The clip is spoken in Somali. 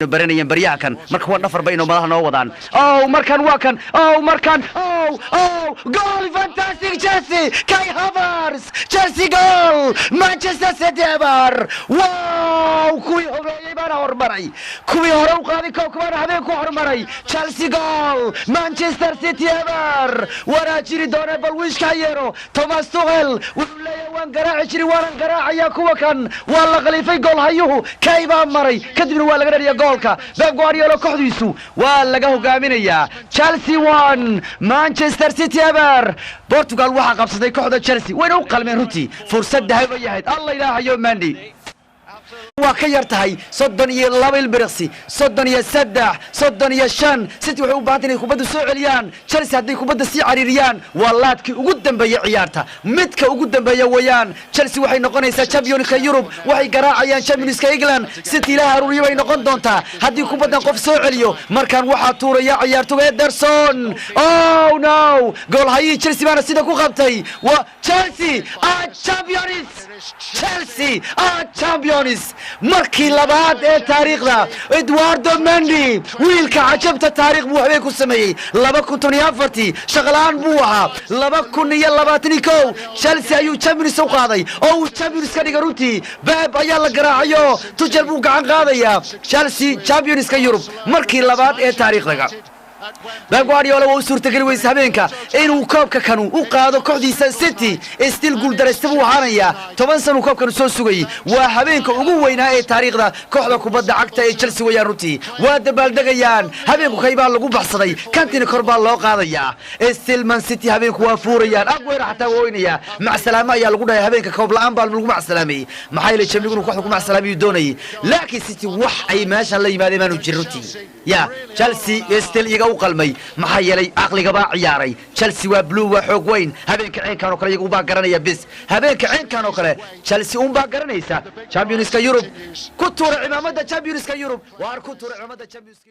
برينيان برياكن مركان نفر بينه مدح نoo wadaan أو مركان واكن أو مركان أو جول فانتاستيك تشيلسي كاي هافرز تشيلسي جول مانشستر سيتي أبر واو كوي هوري بنا هرمري كوي هرو قاضي كوكبان هذين كو هرمري تشيلسي جول مانشستر سيتي أبر ورا جري دون بالويش كايرو توماس توغل ولا وان قراع جري وان قراع يا كوكان والله غليفي جول هيو كايبا مري كدبنا ولا قرا goolka Pep Guardiola kooxdiisu waa laga hogaaminayaa Chelsea 1 Manchester City ever Portugal waxa qabsaday kooxda Chelsea wayna u qalmeen runtii fursad dahab ay ahayd Allah ilaahayo Mendy waa ka yartahay 32 ilbiriqsi 33 35 City waxay u baahan inay kubadda soo celiyaan Chelsea haday kubadda si cariiriyaan waa laadkii ugu dambeeyay ciyaarta midka ugu dambeeya weeyaan Chelsea waxay noqonaysaa Championska Europe waxay garaacayaan Championska England City la haruuriyo way noqon doontaa haddii kubaddan qof soo celiyo markaan waxa tuuraya ciyaartoyga Ederson oh no goal hayi Chelsea bana sida ku qabtay waa Chelsea champions markii labaad ee taariikhda Eduardo Mendy wiilka cajabta taariikh buu habeen ku sameeyay 2004 shaqalaan buu ahaa 2021 Chelsea ayuu Champions u qaaday oo Champions ka dhigay runtii Pep ayaa la garaacayo Tuchel buu gacan qaadaya Chelsea Championska Europe markii labaad ee taariikhda Pep Guardiola wuu suurtagal weys habeenka inuu koobka kanu u qaado kooxdiisa City still gool dareysta buu ahaanaya 10 sano koobkan soo sugay waa habeenka ugu weynaa ee taariikhda kooxda kubadda cagta ee Chelsea wayaan runtii waa dabaaldegayaan habeenku kaybaa lagu baxsaday kantina korbaa loo qaadaya still Man City habeenku waa fuurayaan Aguero xataa weynaya macsalama ayaa lagu dhahay habeenka koob la'aan baa lagu macsalaamay maxay la Champions kooxda ku macsalaamay doonay laakiin City wax ay meesha la yimaadeen aanu jirrutii ya Chelsea still iga u qalmay maxay yeelay aqliga baa ciyaaray Chelsea waa blue waa xoog weyn habeenka ceenkan oo kale iyagu baa garanaya bis habeenka ceenkan oo kale Chelsea baa garanaysa Championska Europe ku tuura ciidamada Championska Europe waar ku tuura ciidamada Championska